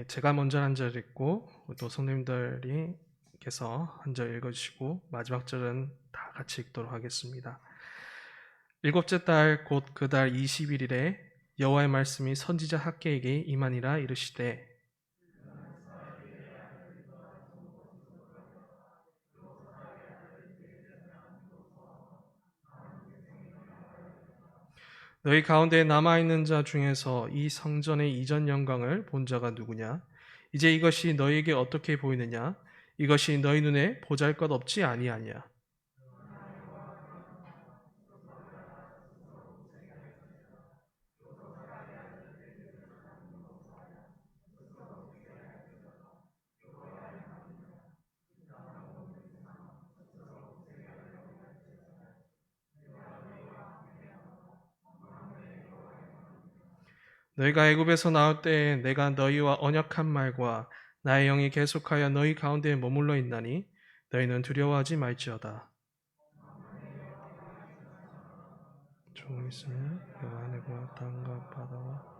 제가 먼저 한 절 읽고 또 성도님들께서 한 절 읽어주시고 마지막 절은 다 같이 읽도록 하겠습니다. 일곱째 달 곧 그 달 20일에 여호와의 말씀이 선지자 학개에게 임하니라 이르시되 너희 가운데 남아있는 자 중에서 이 성전의 이전 영광을 본 자가 누구냐? 이제 이것이 너희에게 어떻게 보이느냐? 이것이 너희 눈에 보잘것없지 아니하냐? 너희가 애굽에서 나올 때에 내가 너희와 언약한 말과 나의 영이 계속하여 너희 가운데에 머물러 있나니 너희는 두려워하지 말지어다. 조금 있으면 여호와 하늘과 땅과 바다와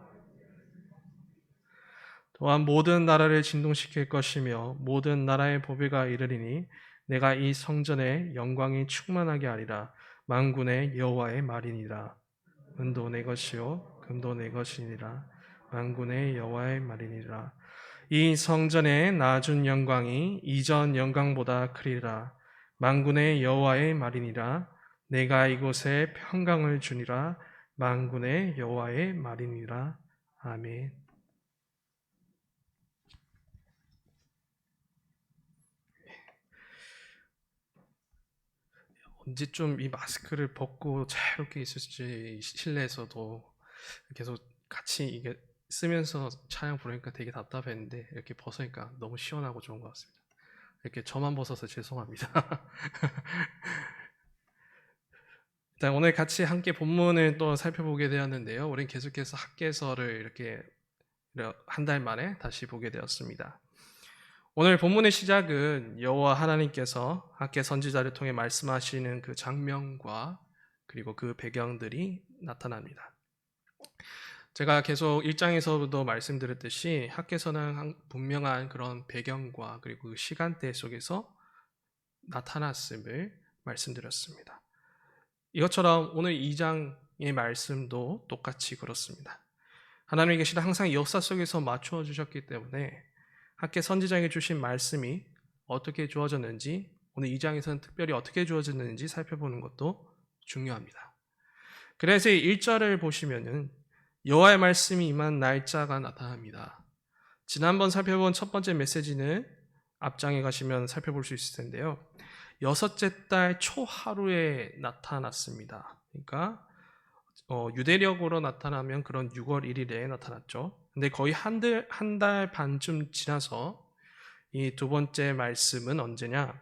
또한 모든 나라를 진동시킬 것이며 모든 나라의 보배가 이르리니 내가 이 성전의 영광이 충만하게 하리라. 만군의 여호와의 말이니라. 은도 내 것이요 금도 내 것이니라. 만군의 여호와의 말이니라. 이 성전의 낮은 영광이 이전 영광보다 크리라. 만군의 여호와의 말이니라. 내가 이곳에 평강을 주니라. 만군의 여호와의 말이니라. 아멘. 언제쯤 이 마스크를 벗고 자유롭게 있을지 실내에서도 계속 같이 이게 쓰면서 찬양 부르니까 되게 답답했는데 이렇게 벗으니까 너무 시원하고 좋은 것 같습니다. 이렇게 저만 벗어서 죄송합니다. 일단 오늘 같이 함께 본문을 또 살펴보게 되었는데요. 우리는 계속해서 학개서를 이렇게 한 달 만에 다시 보게 되었습니다. 오늘 본문의 시작은 여호와 하나님께서 학개 선지자를 통해 말씀하시는 그 장면과 그리고 그 배경들이 나타납니다. 제가 계속 1장에서도 말씀드렸듯이 학개서는 분명한 그런 배경과 그리고 그 시간대 속에서 나타났음을 말씀드렸습니다. 이것처럼 오늘 2장의 말씀도 똑같이 그렇습니다. 하나님의 계시는 항상 역사 속에서 맞추어 주셨기 때문에 학개 선지자에게 주신 말씀이 어떻게 주어졌는지 오늘 2장에서는 특별히 어떻게 주어졌는지 살펴보는 것도 중요합니다. 그래서 1절을 보시면은 여호와의 말씀이 임한 날짜가 나타납니다. 지난번 살펴본 첫 번째 메시지는 앞장에 가시면 살펴볼 수 있을 텐데요. 여섯째 달 초하루에 나타났습니다. 그러니까 유대력으로 나타나면 그런 6월 1일에 나타났죠. 근데 거의 한 달 반쯤 지나서 이 두 번째 말씀은 언제냐?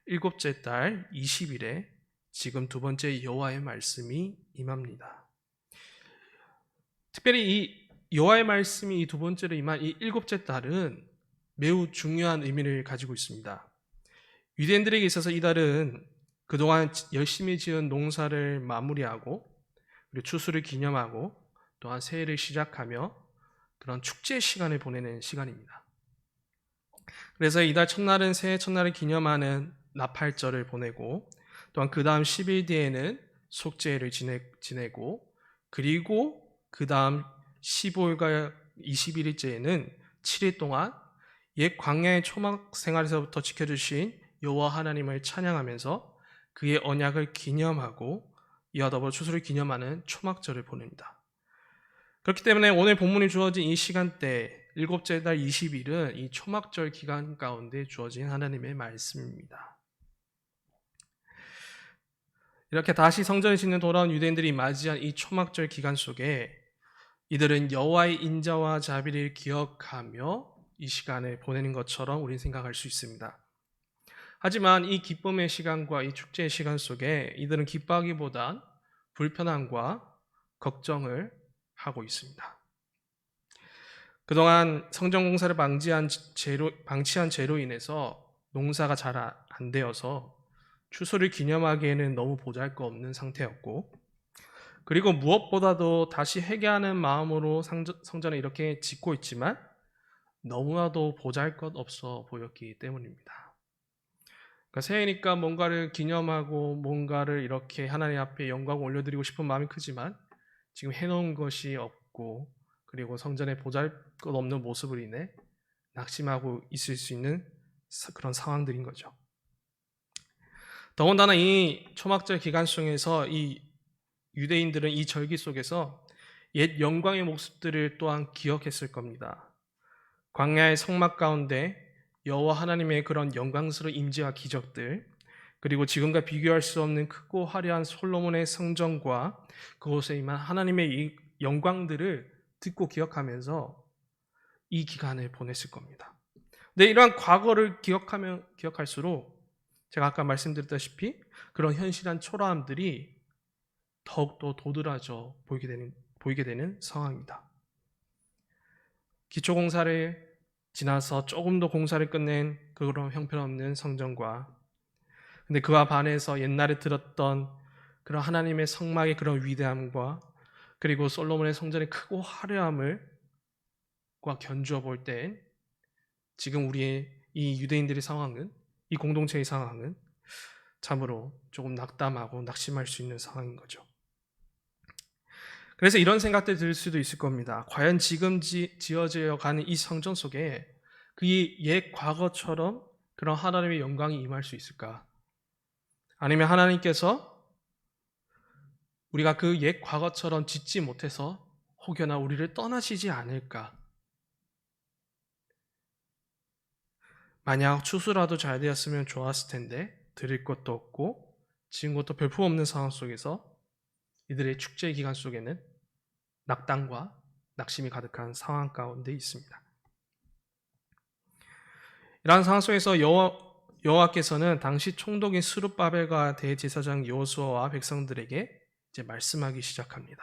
일곱째 달 20일에 지금 두 번째 여호와의 말씀이 임합니다. 특별히 이 여호와의 말씀이 이 두 번째로 임한 이 일곱째 달은 매우 중요한 의미를 가지고 있습니다. 유대인들에게 있어서 이 달은 그동안 열심히 지은 농사를 마무리하고 그리고 추수를 기념하고 또한 새해를 시작하며 그런 축제 시간을 보내는 시간입니다. 그래서 이달 첫날은 새해 첫날을 기념하는 나팔절을 보내고 또한 그 다음 10일 뒤에는 속죄를 지내고 그리고 그 다음 15일과 21일째에는 7일 동안 옛 광야의 초막 생활에서부터 지켜주신 여호와 하나님을 찬양하면서 그의 언약을 기념하고 이와 더불어 추수를 기념하는 초막절을 보냅니다. 그렇기 때문에 오늘 본문이 주어진 이 시간대 일곱째 달 20일은 이 초막절 기간 가운데 주어진 하나님의 말씀입니다. 이렇게 다시 성전에 짓는 돌아온 유대인들이 맞이한 이 초막절 기간 속에 이들은 여호와의 인자와 자비를 기억하며 이 시간을 보내는 것처럼 우리는 생각할 수 있습니다. 하지만 이 기쁨의 시간과 이 축제의 시간 속에 이들은 기뻐하기보단 불편함과 걱정을 하고 있습니다. 그동안 성전 공사를 방치한 죄로 인해서 농사가 잘 안 되어서 추수를 기념하기에는 너무 보잘것없는 상태였고 그리고 무엇보다도 다시 회개하는 마음으로 성전을 이렇게 짓고 있지만 너무나도 보잘것없어 보였기 때문입니다. 그러니까 새해니까 뭔가를 기념하고 뭔가를 이렇게 하나님 앞에 영광을 올려드리고 싶은 마음이 크지만 지금 해놓은 것이 없고 그리고 성전에 보잘것없는 모습을 인해 낙심하고 있을 수 있는 그런 상황들인 거죠. 더군다나 이 초막절 기간 속에서 이 유대인들은 이 절기 속에서 옛 영광의 모습들을 또한 기억했을 겁니다. 광야의 성막 가운데 여호와 하나님의 그런 영광스러운 임재와 기적들, 그리고 지금과 비교할 수 없는 크고 화려한 솔로몬의 성전과 그곳에 임한 하나님의 이 영광들을 듣고 기억하면서 이 기간을 보냈을 겁니다. 근데 이러한 과거를 기억할수록 제가 아까 말씀드렸다시피 그런 현실한 초라함들이 더욱더 도드라져 보이게 되는 상황입니다. 기초공사를 지나서 조금 더 공사를 끝낸 그런 형편없는 성전과 근데 그와 반해서 옛날에 들었던 그런 하나님의 성막의 그런 위대함과 그리고 솔로몬의 성전의 크고 화려함을 견주어 볼 때 지금 우리의 이 유대인들의 상황은 이 공동체의 상황은 참으로 조금 낙담하고 낙심할 수 있는 상황인 거죠. 그래서 이런 생각들 들 수도 있을 겁니다. 과연 지금 지어져 가는 이 성전 속에 그 옛 과거처럼 그런 하나님의 영광이 임할 수 있을까? 아니면 하나님께서 우리가 그 옛 과거처럼 짓지 못해서 혹여나 우리를 떠나시지 않을까? 만약 추수라도 잘 되었으면 좋았을 텐데 드릴 것도 없고 지은 것도 별품 없는 상황 속에서 이들의 축제 기간 속에는 낙담과 낙심이 가득한 상황 가운데 있습니다. 이러한 상황 속에서 여호와께서는 당시 총독인 스룹바벨과 대제사장 여호수아와 백성들에게 이제 말씀하기 시작합니다.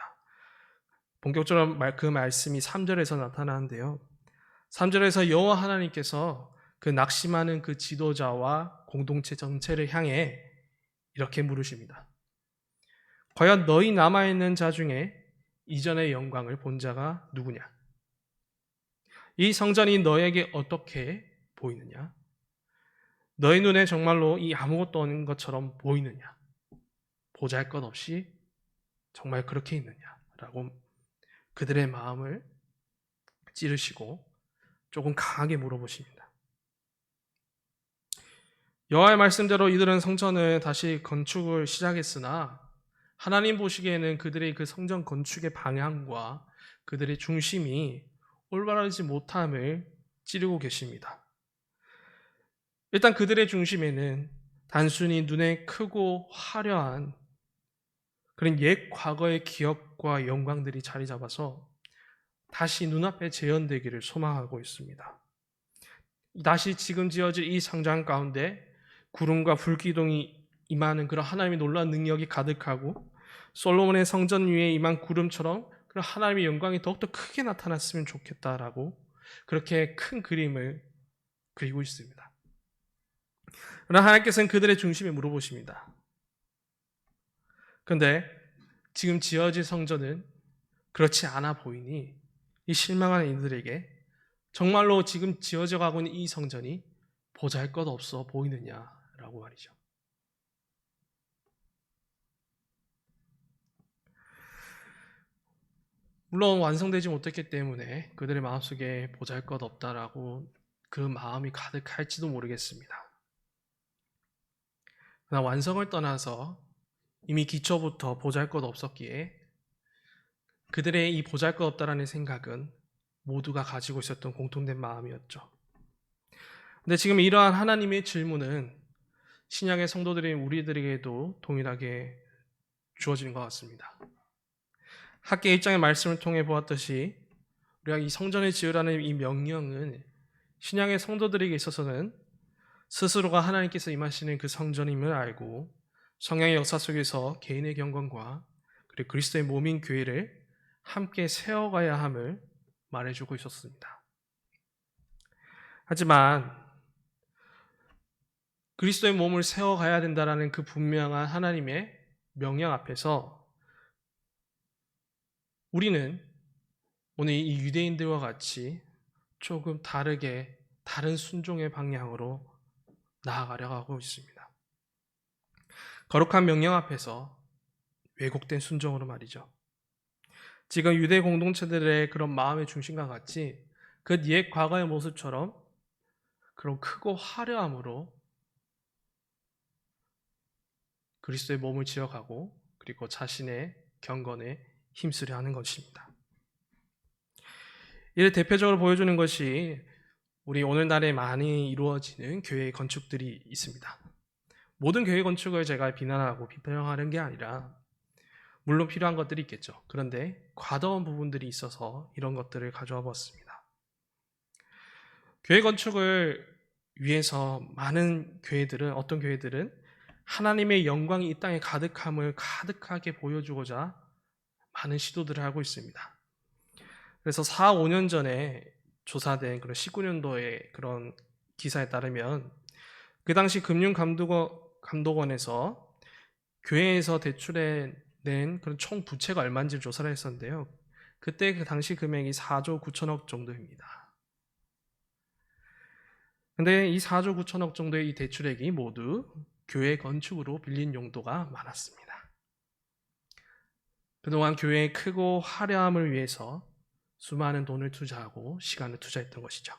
본격적으로 그 말씀이 3절에서 나타나는데요. 3절에서 여호와 하나님께서 그 낙심하는 그 지도자와 공동체 전체를 향해 이렇게 물으십니다. 과연 너희 남아있는 자 중에 이전의 영광을 본 자가 누구냐? 이 성전이 너에게 어떻게 보이느냐? 너희 눈에 정말로 이 아무것도 없는 것처럼 보이느냐? 보잘것없이 정말 그렇게 있느냐? 라고 그들의 마음을 찌르시고 조금 강하게 물어보십니다. 여호와의 말씀대로 이들은 성전을 다시 건축을 시작했으나 하나님 보시기에는 그들의 그 성전 건축의 방향과 그들의 중심이 올바르지 못함을 찌르고 계십니다. 일단 그들의 중심에는 단순히 눈에 크고 화려한 그런 옛 과거의 기억과 영광들이 자리 잡아서 다시 눈앞에 재현되기를 소망하고 있습니다. 다시 지금 지어질 이 성전 가운데 구름과 불기둥이 임하는 그런 하나님의 놀라운 능력이 가득하고 솔로몬의 성전 위에 임한 구름처럼 그런 하나님의 영광이 더욱더 크게 나타났으면 좋겠다라고 그렇게 큰 그림을 그리고 있습니다. 그러나 하나님께서는 그들의 중심에 물어보십니다. 그런데 지금 지어질 성전은 그렇지 않아 보이니 이 실망한 이들에게 정말로 지금 지어져 가고 있는 이 성전이 보잘것없어 보이느냐라고 말이죠. 물론 완성되지 못했기 때문에 그들의 마음속에 보잘것없다라고 그 마음이 가득할지도 모르겠습니다. 그러나 완성을 떠나서 이미 기초부터 보잘것없었기에 그들의 이 보잘것없다라는 생각은 모두가 가지고 있었던 공통된 마음이었죠. 근데 지금 이러한 하나님의 질문은 신약의 성도들인 우리들에게도 동일하게 주어지는 것 같습니다. 학계 1장의 말씀을 통해 보았듯이 우리가 이 성전을 지으라는 이 명령은 신약의 성도들에게 있어서는 스스로가 하나님께서 임하시는 그 성전임을 알고 성령의 역사 속에서 개인의 경건과 그리고 그리스도의 몸인 교회를 함께 세워가야 함을 말해주고 있었습니다. 하지만 그리스도의 몸을 세워가야 된다는 그 분명한 하나님의 명령 앞에서 우리는 오늘 이 유대인들과 같이 조금 다르게 다른 순종의 방향으로 나아가려고 하고 있습니다. 거룩한 명령 앞에서 왜곡된 순종으로 말이죠. 지금 유대 공동체들의 그런 마음의 중심과 같이 그 옛 과거의 모습처럼 그런 크고 화려함으로 그리스도의 몸을 지어가고 그리고 자신의 경건에 힘쓰려 하는 것입니다. 이를 대표적으로 보여주는 것이 우리 오늘날에 많이 이루어지는 교회 건축들이 있습니다. 모든 교회 건축을 제가 비난하고 비평하는 게 아니라 물론 필요한 것들이 있겠죠. 그런데 과다한 부분들이 있어서 이런 것들을 가져와 보았습니다. 교회 건축을 위해서 많은 교회들은 어떤 교회들은 하나님의 영광이 이 땅에 가득함을 가득하게 보여주고자 많은 시도들을 하고 있습니다. 그래서 4, 5년 전에 조사된 그런 19년도의 그런 기사에 따르면 그 당시 금융감독원에서 교회에서 대출해 낸 그런 총 부채가 얼마인지를 조사를 했었는데요. 그때 그 당시 금액이 4조 9천억 정도입니다. 근데 이 4조 9천억 정도의 이 대출액이 모두 교회 건축으로 빌린 용도가 많았습니다. 그동안 교회의 크고 화려함을 위해서 수많은 돈을 투자하고 시간을 투자했던 것이죠.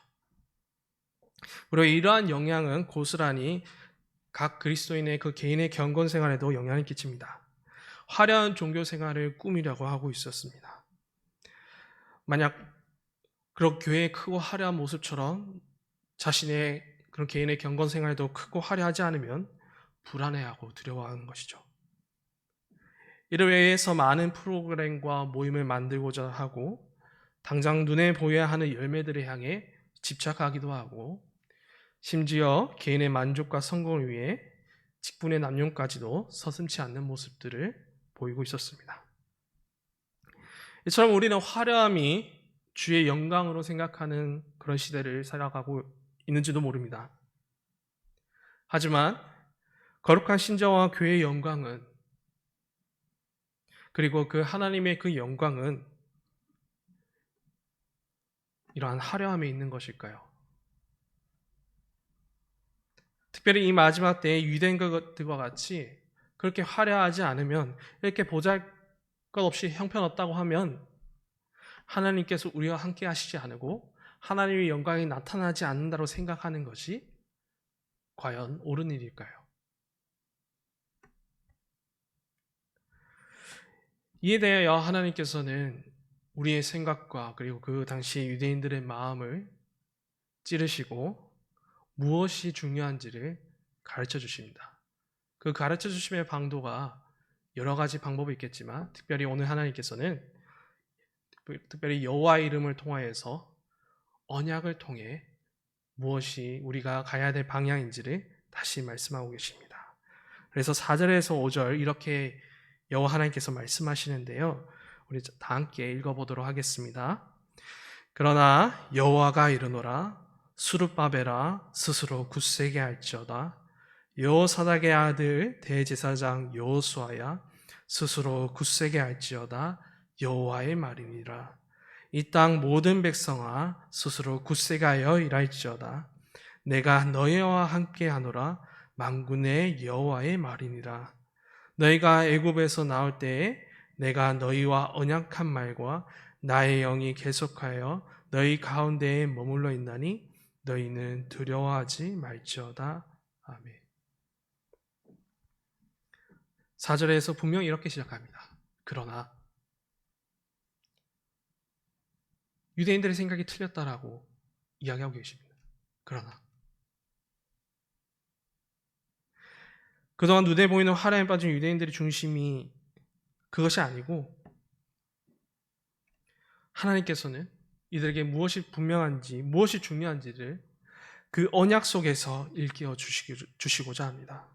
그리고 이러한 영향은 고스란히 각 그리스도인의 그 개인의 경건 생활에도 영향을 끼칩니다. 화려한 종교 생활을 꾸미려고 하고 있었습니다. 만약 그런 교회의 크고 화려한 모습처럼 자신의 그런 개인의 경건 생활도 크고 화려하지 않으면 불안해하고 두려워하는 것이죠. 이를 위해서 많은 프로그램과 모임을 만들고자 하고 당장 눈에 보여야 하는 열매들을 향해 집착하기도 하고 심지어 개인의 만족과 성공을 위해 직분의 남용까지도 서슴지 않는 모습들을 보이고 있었습니다. 이처럼 우리는 화려함이 주의 영광으로 생각하는 그런 시대를 살아가고 있는지도 모릅니다. 하지만 거룩한 신자와 교회의 영광은 그리고 그 하나님의 그 영광은 이러한 화려함에 있는 것일까요? 특별히 이 마지막 때에 유대인 것들과 같이 그렇게 화려하지 않으면 이렇게 보잘것없이 형편없다고 하면 하나님께서 우리와 함께 하시지 않고 하나님의 영광이 나타나지 않는다고 생각하는 것이 과연 옳은 일일까요? 이에 대하여 하나님께서는 우리의 생각과 그리고 그 당시 유대인들의 마음을 찌르시고 무엇이 중요한지를 가르쳐 주십니다. 그 가르쳐 주심의 방도가 여러 가지 방법이 있겠지만 특별히 오늘 하나님께서는 특별히 여호와의 이름을 통하여서 언약을 통해 무엇이 우리가 가야 될 방향인지를 다시 말씀하고 계십니다. 그래서 4절에서 5절 이렇게 여호와 하나님께서 말씀하시는데요. 우리 다 함께 읽어보도록 하겠습니다. 그러나 여호와가 이르노라 수룹바벨아 스스로 굳세게 할지어다 여호사닥의 아들 대제사장 여호수아야 스스로 굳세게 할지어다 여호와의 말이니라. 이 땅 모든 백성아 스스로 굳세게 하여 일할지어다 내가 너희와 함께하노라 만군의 여호와의 말이니라. 너희가 애굽에서 나올 때에 내가 너희와 언약한 말과 나의 영이 계속하여 너희 가운데에 머물러 있나니 너희는 두려워하지 말지어다. 아멘. 4절에서 분명히 이렇게 시작합니다. 그러나 유대인들의 생각이 틀렸다라고 이야기하고 계십니다. 그러나 그동안 눈에 보이는 화려에 빠진 유대인들의 중심이 그것이 아니고 하나님께서는 이들에게 무엇이 분명한지 무엇이 중요한지를 그 언약 속에서 일깨워 주시고자 합니다.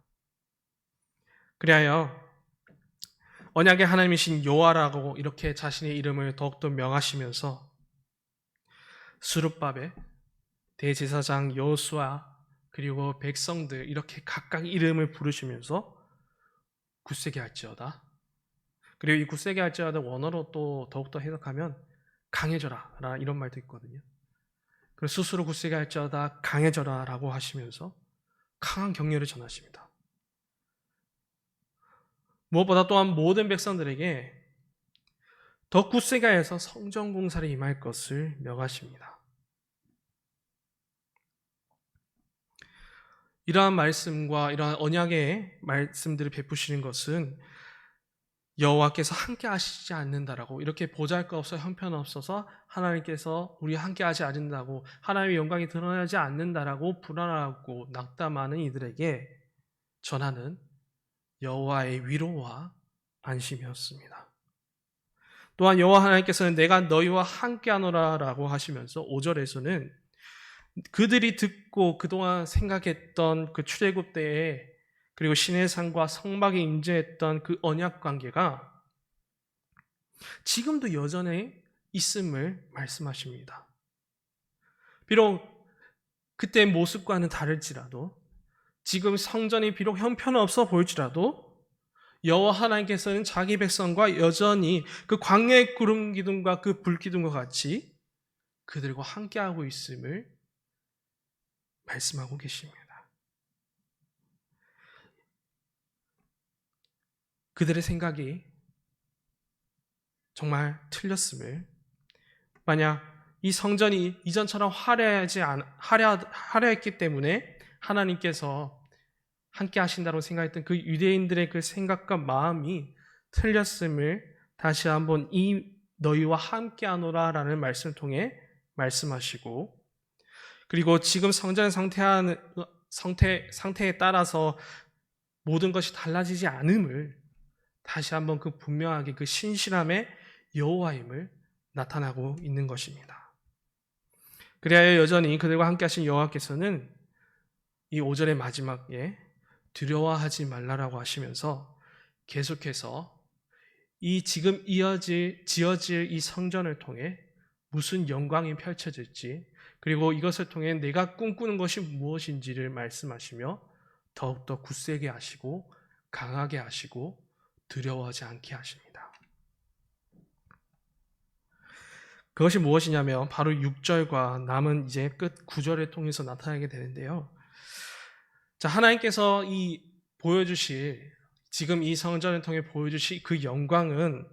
그리하여 언약의 하나님이신 여호와라고 이렇게 자신의 이름을 더욱더 명하시면서 수룹바벨, 대제사장 여호수아 그리고 백성들 이렇게 각각 이름을 부르시면서 굳세게 할지어다. 그리고 이 굳세게 할지어다 원어로 또 더욱더 해석하면 강해져라 이런 말도 있거든요. 스스로 굳세게 할지어다 강해져라 라고 하시면서 강한 격려를 전하십니다. 무엇보다 또한 모든 백성들에게 더 굳세게 해서 성전 공사를 임할 것을 명하십니다. 이러한 말씀과 이러한 언약의 말씀들을 베푸시는 것은 여호와께서 함께 하시지 않는다라고, 이렇게 보잘것없어 형편없어서 하나님께서 우리 함께 하지 않는다고, 하나님의 영광이 드러나지 않는다라고 불안하고 낙담하는 이들에게 전하는 여호와의 위로와 안심이었습니다. 또한 여호와 하나님께서는 내가 너희와 함께하노라라고 하시면서 5절에서는 그들이 듣고 그동안 생각했던 그 출애굽 때에, 그리고 시내산과 성막에 임재했던 그 언약 관계가 지금도 여전히 있음을 말씀하십니다. 비록 그때 모습과는 다를지라도, 지금 성전이 비록 형편없어 보일지라도 여호와 하나님께서는 자기 백성과 여전히 그 광야의 구름 기둥과 그 불 기둥과 같이 그들과 함께하고 있음을 말씀하고 계십니다. 그들의 생각이 정말 틀렸음을, 만약 이 성전이 이전처럼 화려했기 때문에 하나님께서 함께 하신다고 생각했던 그 유대인들의 그 생각과 마음이 틀렸음을 다시 한번 이 너희와 함께하노라 라는 말씀을 통해 말씀하시고, 그리고 지금 성전의 상태에 따라서 모든 것이 달라지지 않음을 다시 한번 그 분명하게 그 신실함의 여호와임을 나타나고 있는 것입니다. 그래야 여전히 그들과 함께 하신 여호와께서는 이 5절의 마지막에 두려워하지 말라라고 하시면서 계속해서 이 지금 지어질 이 성전을 통해 무슨 영광이 펼쳐질지, 그리고 이것을 통해 내가 꿈꾸는 것이 무엇인지를 말씀하시며 더욱더 굳세게 하시고 강하게 하시고 두려워하지 않게 하십니다. 그것이 무엇이냐면 바로 6절과 남은 이제 끝 9절을 통해서 나타나게 되는데요. 자, 하나님께서 지금 이 성전을 통해 보여주실 그 영광은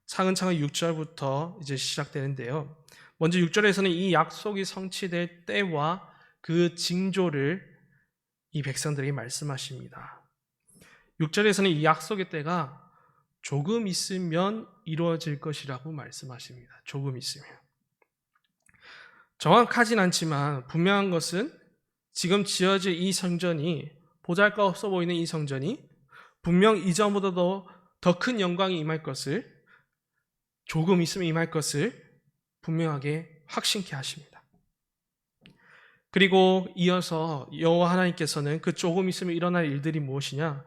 차근차근 6절부터 이제 시작되는데요. 먼저 6절에서는 이 약속이 성취될 때와 그 징조를 이 백성들에게 말씀하십니다. 6절에서는 이 약속의 때가 조금 있으면 이루어질 것이라고 말씀하십니다. 조금 있으면. 정확하진 않지만 분명한 것은 지금 지어질 이 성전이, 보잘것없어 보이는 이 성전이 분명 이전보다도 더 큰 영광이 임할 것을, 조금 있으면 임할 것을 분명하게 확신케 하십니다. 그리고 이어서 여호와 하나님께서는 그 조금 있으면 일어날 일들이 무엇이냐?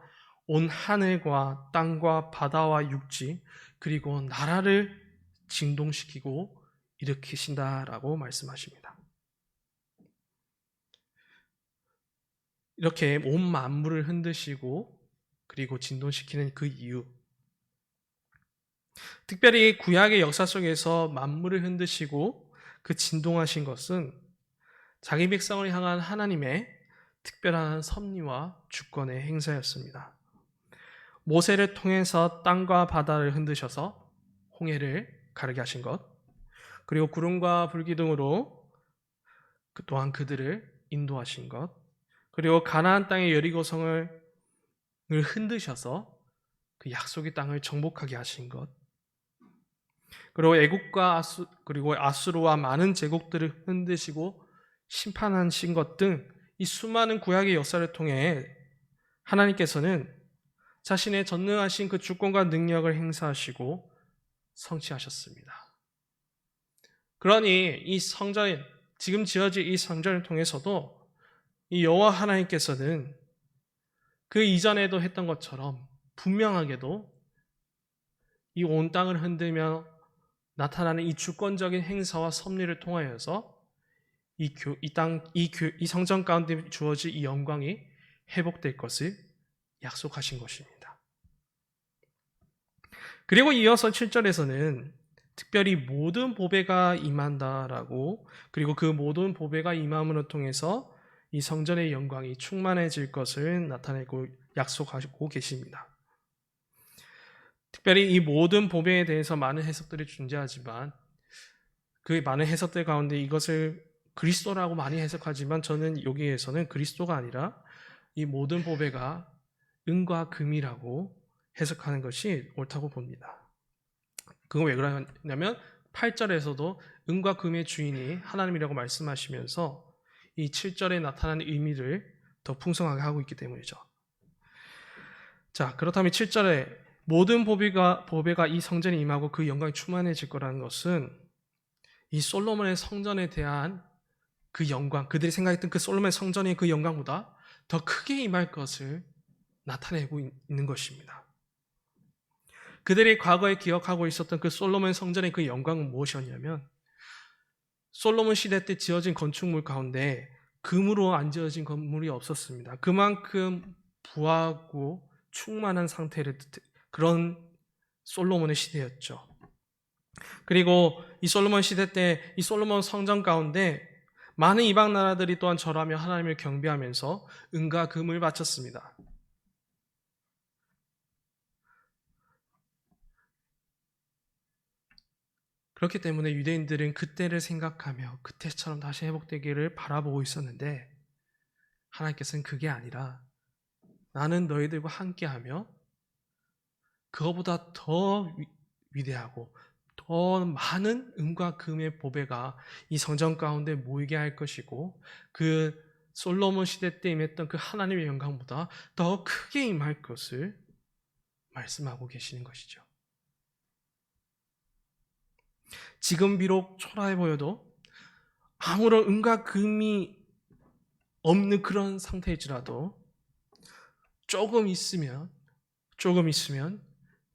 온 하늘과 땅과 바다와 육지, 그리고 나라를 진동시키고 일으키신다라고 말씀하십니다. 이렇게 온 만물을 흔드시고 그리고 진동시키는 그 이유, 특별히 구약의 역사 속에서 만물을 흔드시고 그 진동하신 것은 자기 백성을 향한 하나님의 특별한 섭리와 주권의 행사였습니다. 모세를 통해서 땅과 바다를 흔드셔서 홍해를 가르게 하신 것, 그리고 구름과 불기둥으로 또한 그들을 인도하신 것, 그리고 가나안 땅의 여리고성을 흔드셔서 그 약속의 땅을 정복하게 하신 것, 그리고 애국과 그리고 아수르와 많은 제국들을 흔드시고 심판하신 것 등 이 수많은 구약의 역사를 통해 하나님께서는 자신의 전능하신 그 주권과 능력을 행사하시고 성취하셨습니다. 그러니 이 성전, 지금 지어질 이 성전을 통해서도 이 여호와 하나님께서는 그 이전에도 했던 것처럼 분명하게도 이 온 땅을 흔들며 나타나는 이 주권적인 행사와 섭리를 통하여서 이 성전 가운데 주어질 이 영광이 회복될 것을 약속하신 것입니다. 그리고 이어서 7절에서는 특별히 모든 보배가 임한다라고, 그리고 그 모든 보배가 임함으로 통해서 이 성전의 영광이 충만해질 것을 나타내고 약속하고 계십니다. 특별히 이 모든 보배에 대해서 많은 해석들이 존재하지만 그 많은 해석들 가운데 이것을 그리스도라고 많이 해석하지만 저는 여기에서는 그리스도가 아니라 이 모든 보배가 은과 금이라고 해석하는 것이 옳다고 봅니다. 그건 왜 그러냐면 8절에서도 은과 금의 주인이 하나님이라고 말씀하시면서 이 7절에 나타나는 의미를 더 풍성하게 하고 있기 때문이죠. 자, 그렇다면 7절에 모든 보배가 이 성전에 임하고 그 영광이 충만해질 거라는 것은 이 솔로몬의 성전에 대한 그 영광, 그들이 생각했던 그 솔로몬의 성전의 그 영광보다 더 크게 임할 것을 나타내고 있는 것입니다. 그들이 과거에 기억하고 있었던 그 솔로몬 성전의 그 영광은 무엇이었냐면 솔로몬 시대 때 지어진 건축물 가운데 금으로 안 지어진 건물이 없었습니다. 그만큼 부하고 충만한 상태를 그런 솔로몬의 시대였죠. 그리고 이 솔로몬 시대 때 이 솔로몬 성전 가운데 많은 이방 나라들이 또한 절하며 하나님을 경배하면서 은과 금을 바쳤습니다. 그렇기 때문에 유대인들은 그때를 생각하며 그때처럼 다시 회복되기를 바라보고 있었는데 하나님께서는 그게 아니라 나는 너희들과 함께하며 그거보다 더 위대하고 더 많은 은과 금의 보배가 이 성전 가운데 모이게 할 것이고 그 솔로몬 시대 때 임했던 그 하나님의 영광보다 더 크게 임할 것을 말씀하고 계시는 것이죠. 지금 비록 초라해 보여도 아무런 은과 금이 없는 그런 상태일지라도 조금 있으면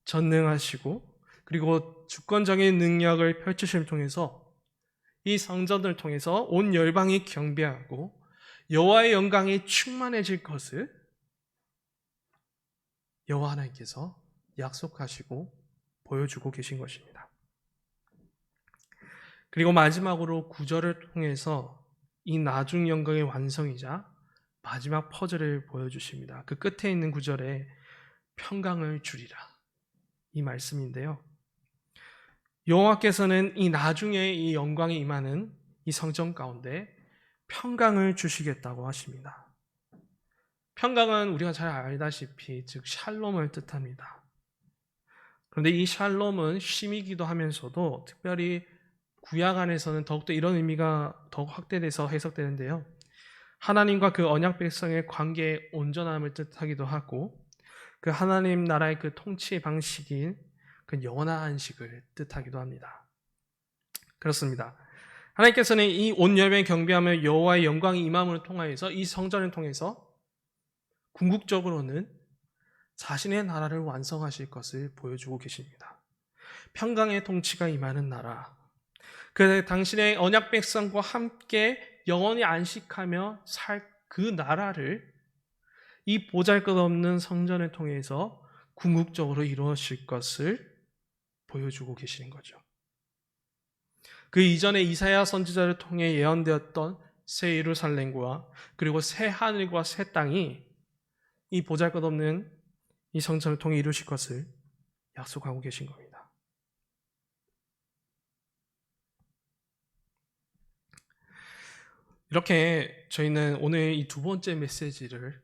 전능하시고 그리고 주권적인 능력을 펼치심을 통해서 이 성전을 통해서 온 열방이 경배하고 여호와의 영광이 충만해질 것을 여호와 하나님께서 약속하시고 보여주고 계신 것입니다. 그리고 마지막으로 9절을 통해서 이 나중 영광의 완성이자 마지막 퍼즐을 보여주십니다. 그 끝에 있는 9절에 평강을 주리라 이 말씀인데요. 여호와께서는 이 나중에 이 영광이 임하는 이 성전 가운데 평강을 주시겠다고 하십니다. 평강은 우리가 잘 알다시피 즉 샬롬을 뜻합니다. 그런데 이 샬롬은 쉼이기도 하면서도 특별히 구약 안에서는 더욱더 이런 의미가 더욱 확대돼서 해석되는데요. 하나님과 그 언약 백성의 관계의 온전함을 뜻하기도 하고 그 하나님 나라의 그 통치의 방식인 그 영원한 안식을 뜻하기도 합니다. 그렇습니다. 하나님께서는 이 온 열방에 경배하며 여호와의 영광이 임함을 통하여서 이 성전을 통해서 궁극적으로는 자신의 나라를 완성하실 것을 보여주고 계십니다. 평강의 통치가 임하는 나라, 그 당신의 언약 백성과 함께 영원히 안식하며 살 그 나라를 이 보잘것없는 성전을 통해서 궁극적으로 이루어질 것을 보여주고 계시는 거죠. 그 이전에 이사야 선지자를 통해 예언되었던 새 예루살렘과 그리고 새 하늘과 새 땅이 이 보잘것없는 이 성전을 통해 이루실 것을 약속하고 계신 겁니다. 이렇게 저희는 오늘 이 두 번째 메시지를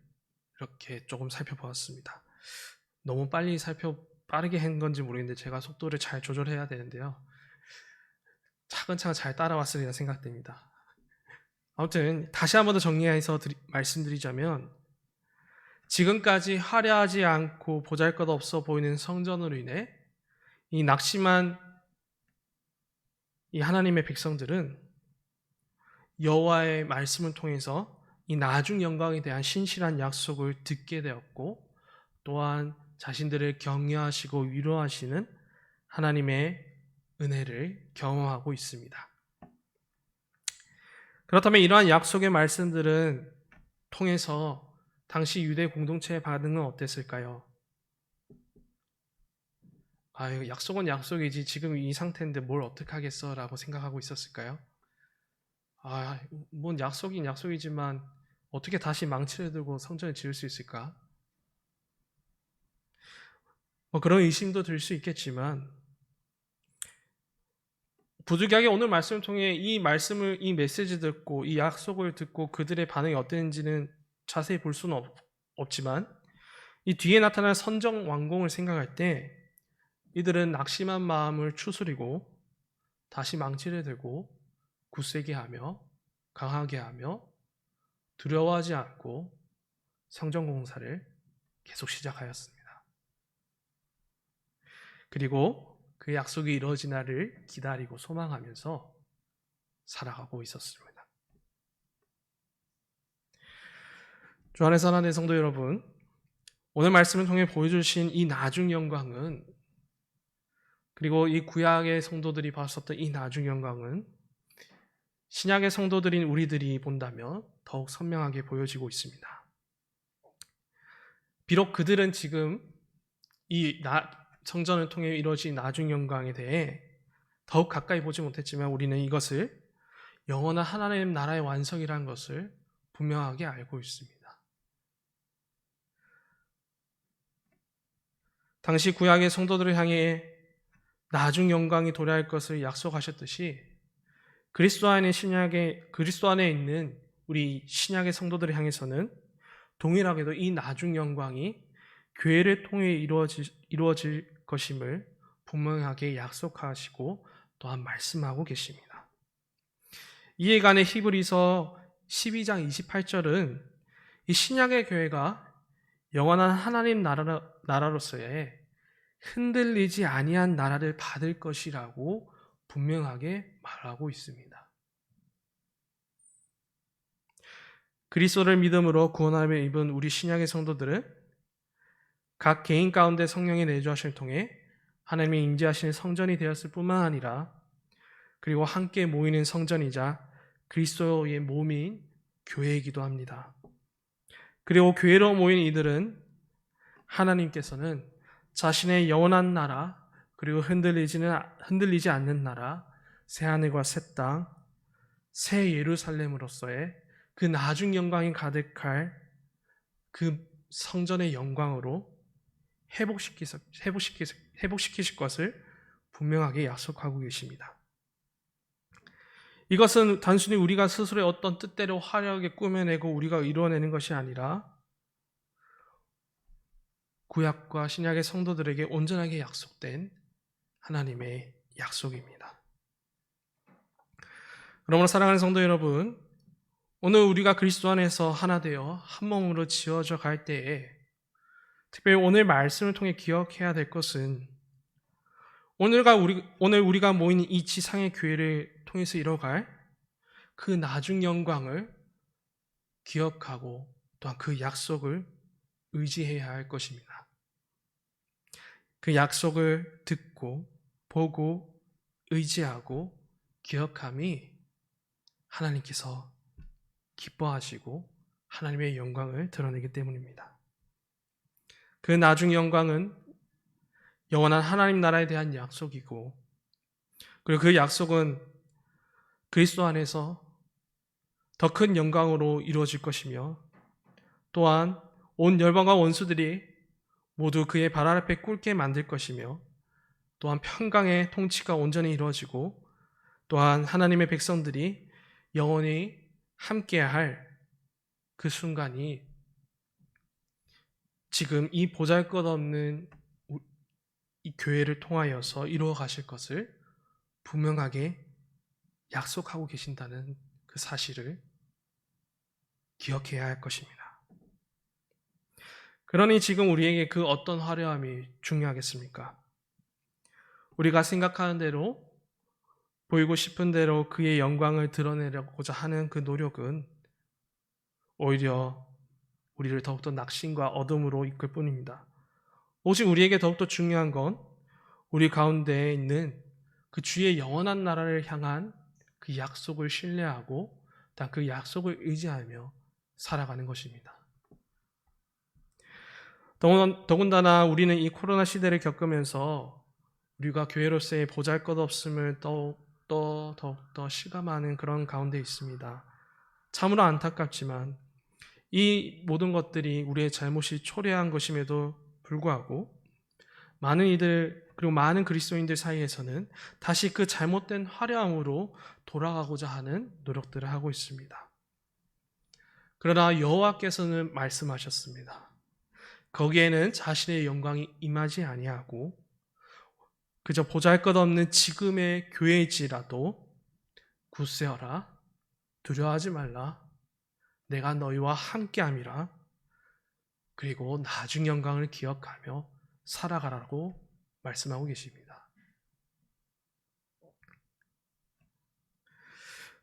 이렇게 조금 살펴보았습니다. 너무 빠르게 한 건지 모르겠는데 제가 속도를 잘 조절해야 되는데요. 차근차근 잘 따라왔으리라 생각됩니다. 아무튼 다시 한 번 더 정리해서 말씀드리자면 지금까지 화려하지 않고 보잘것없어 보이는 성전으로 인해 이 낙심한 이 하나님의 백성들은 여호와의 말씀을 통해서 이 나중 영광에 대한 신실한 약속을 듣게 되었고 또한 자신들을 격려하시고 위로하시는 하나님의 은혜를 경험하고 있습니다. 그렇다면 이러한 약속의 말씀들은 통해서 당시 유대 공동체의 반응은 어땠을까요? 이거 약속은 약속이지 지금 이 상태인데 뭘 어떡하겠어 라고 생각하고 있었을까요? 뭔 약속인 약속이지만 어떻게 다시 망치를 들고 성전을 지을 수 있을까? 그런 의심도 들 수 있겠지만 부득이하게 오늘 말씀을 통해 이 메시지 듣고 이 약속을 듣고 그들의 반응이 어땠는지는 자세히 볼 수는 없지만 이 뒤에 나타날 선정 완공을 생각할 때 이들은 낙심한 마음을 추스리고 다시 망치를 들고 굳세게 하며 강하게 하며 두려워하지 않고 성전 공사를 계속 시작하였습니다. 그리고 그 약속이 이루어지나를 기다리고 소망하면서 살아가고 있었습니다. 주 안에 사랑하는 성도 여러분, 오늘 말씀을 통해 보여주신 이 나중 영광은, 그리고 이 구약의 성도들이 봤었던 이 나중 영광은 신약의 성도들인 우리들이 본다면 더욱 선명하게 보여지고 있습니다. 비록 그들은 지금 이 성전을 통해 이루어진 나중 영광에 대해 더욱 가까이 보지 못했지만 우리는 이것을 영원한 하나님 나라의 완성이라는 것을 분명하게 알고 있습니다. 당시 구약의 성도들을 향해 나중 영광이 도래할 것을 약속하셨듯이 그리스도 안에 있는 우리 신약의 성도들을 향해서는 동일하게도 이 나중 영광이 교회를 통해 이루어질 것임을 분명하게 약속하시고 또한 말씀하고 계십니다. 이에 관해 히브리서 12장 28절은 이 신약의 교회가 영원한 하나님 나라로서의 흔들리지 아니한 나라를 받을 것이라고 분명하게 말하고 있습니다. 그리스도를 믿음으로 구원함을 입은 우리 신약의 성도들은 각 개인 가운데 성령의 내주하심을 통해 하나님의 임재하시는 성전이 되었을 뿐만 아니라 그리고 함께 모이는 성전이자 그리스도의 몸인 교회이기도 합니다. 그리고 교회로 모인 이들은 하나님께서는 자신의 영원한 나라 그리고 흔들리지 않는 나라 새하늘과 새 땅, 새 예루살렘으로서의 그 나중 영광이 가득할 그 성전의 영광으로 회복시키실 것을 분명하게 약속하고 계십니다. 이것은 단순히 우리가 스스로의 어떤 뜻대로 화려하게 꾸며내고 우리가 이루어내는 것이 아니라 구약과 신약의 성도들에게 온전하게 약속된 하나님의 약속입니다. 그러므로 사랑하는 성도 여러분, 오늘 우리가 그리스도 안에서 하나 되어 한 몸으로 지어져 갈 때에 특별히 오늘 말씀을 통해 기억해야 될 것은 오늘 우리가 모인 이 지상의 교회를 통해서 이뤄갈 그 나중 영광을 기억하고 또한 그 약속을 의지해야 할 것입니다. 그 약속을 듣고 보고 의지하고 기억함이 하나님께서 기뻐하시고 하나님의 영광을 드러내기 때문입니다. 그 나중 영광은 영원한 하나님 나라에 대한 약속이고 그리고 그 약속은 그리스도 안에서 더 큰 영광으로 이루어질 것이며 또한 온 열방과 원수들이 모두 그의 발 앞에 꿇게 만들 것이며 또한 평강의 통치가 온전히 이루어지고 또한 하나님의 백성들이 영원히 함께할 그 순간이 지금 이 보잘것없는 이 교회를 통하여서 이루어 가실 것을 분명하게 약속하고 계신다는 그 사실을 기억해야 할 것입니다. 그러니 지금 우리에게 그 어떤 화려함이 중요하겠습니까? 우리가 생각하는 대로 보이고 싶은 대로 그의 영광을 드러내려고자 하는 그 노력은 오히려 우리를 더욱더 낙심과 어둠으로 이끌 뿐입니다. 오직 우리에게 더욱더 중요한 건 우리 가운데에 있는 그 주의 영원한 나라를 향한 그 약속을 신뢰하고 그 약속을 의지하며 살아가는 것입니다. 더군다나 우리는 이 코로나 시대를 겪으면서 우리가 교회로서의 보잘것없음을 더욱더 실감하는 그런 가운데 있습니다. 참으로 안타깝지만 이 모든 것들이 우리의 잘못이 초래한 것임에도 불구하고 많은 이들 그리고 많은 그리스도인들 사이에서는 다시 그 잘못된 화려함으로 돌아가고자 하는 노력들을 하고 있습니다. 그러나 여호와께서는 말씀하셨습니다. 거기에는 자신의 영광이 임하지 아니하고 그저 보잘것없는 지금의 교회일지라도 굳세어라, 두려워하지 말라, 내가 너희와 함께함이라, 그리고 나중 영광을 기억하며 살아가라고 말씀하고 계십니다.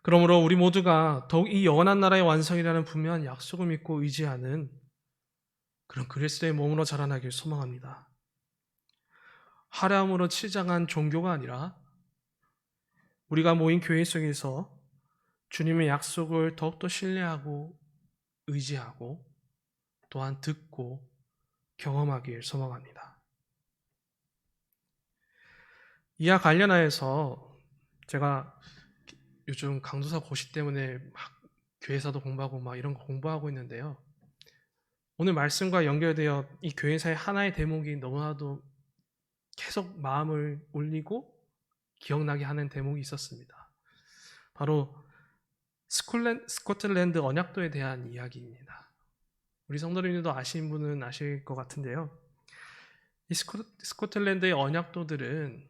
그러므로 우리 모두가 더욱 이 영원한 나라의 완성이라는 분명한 약속을 믿고 의지하는 그런 그리스도의 몸으로 자라나길 소망합니다. 화려함으로 치장한 종교가 아니라 우리가 모인 교회 속에서 주님의 약속을 더욱더 신뢰하고 의지하고 또한 듣고 경험하길 소망합니다. 이와 관련하여서 제가 요즘 강도사 고시 때문에 막 교회사도 공부하고 막 이런 거 공부하고 있는데요. 오늘 말씀과 연결되어 이 교회사의 하나의 대목이 너무나도 계속 마음을 올리고 기억나게 하는 대목이 있었습니다. 바로 스코틀랜드 언약도에 대한 이야기입니다. 우리 성도님들도 아시는 분은 아실 것 같은데요. 이 스코틀랜드의 언약도들은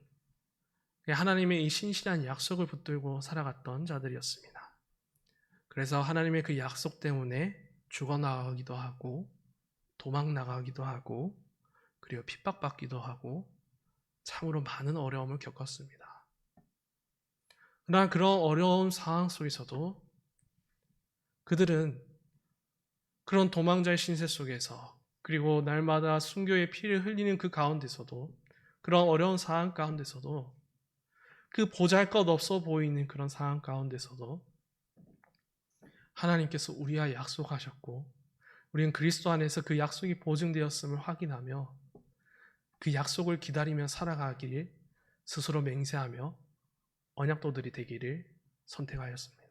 하나님의 이 신실한 약속을 붙들고 살아갔던 자들이었습니다. 그래서 하나님의 그 약속 때문에 죽어나가기도 하고 도망나가기도 하고 그리고 핍박받기도 하고 참으로 많은 어려움을 겪었습니다. 그러나 그런 어려운 상황 속에서도 그들은 그런 도망자의 신세 속에서 그리고 날마다 순교의 피를 흘리는 그 가운데서도 그런 어려운 상황 가운데서도 그 보잘것없어 보이는 그런 상황 가운데서도 하나님께서 우리와 약속하셨고 우리는 그리스도 안에서 그 약속이 보증되었음을 확인하며 그 약속을 기다리며 살아가길 스스로 맹세하며 언약도들이 되기를 선택하였습니다.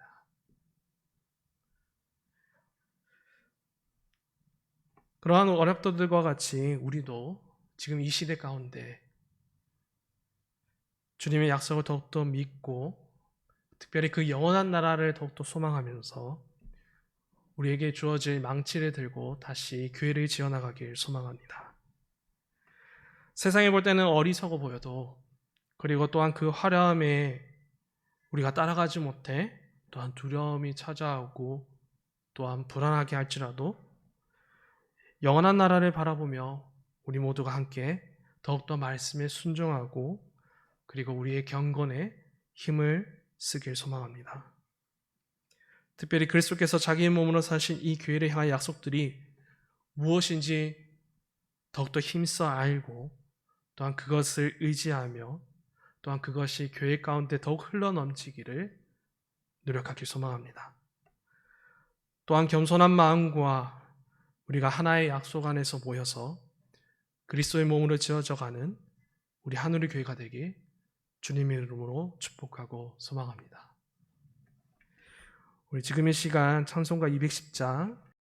그러한 언약도들과 같이 우리도 지금 이 시대 가운데 주님의 약속을 더욱더 믿고 특별히 그 영원한 나라를 더욱더 소망하면서 우리에게 주어질 망치를 들고 다시 교회를 지어나가길 소망합니다. 세상에 볼 때는 어리석어 보여도 그리고 또한 그 화려함에 우리가 따라가지 못해 또한 두려움이 찾아오고 또한 불안하게 할지라도 영원한 나라를 바라보며 우리 모두가 함께 더욱더 말씀에 순종하고 그리고 우리의 경건에 힘을 쓰길 소망합니다. 특별히 그리스도께서 자기의 몸으로 사신 이 교회를 향한 약속들이 무엇인지 더욱더 힘써 알고 또한 그것을 의지하며 또한 그것이 교회 가운데 더욱 흘러넘치기를 노력하길 소망합니다. 또한 겸손한 마음과 우리가 하나의 약속 안에서 모여서 그리스도의 몸으로 지어져가는 우리 하늘의 교회가 되길 주님의 이름으로 축복하고 소망합니다. 우리 지금 이 시간 찬송가 210장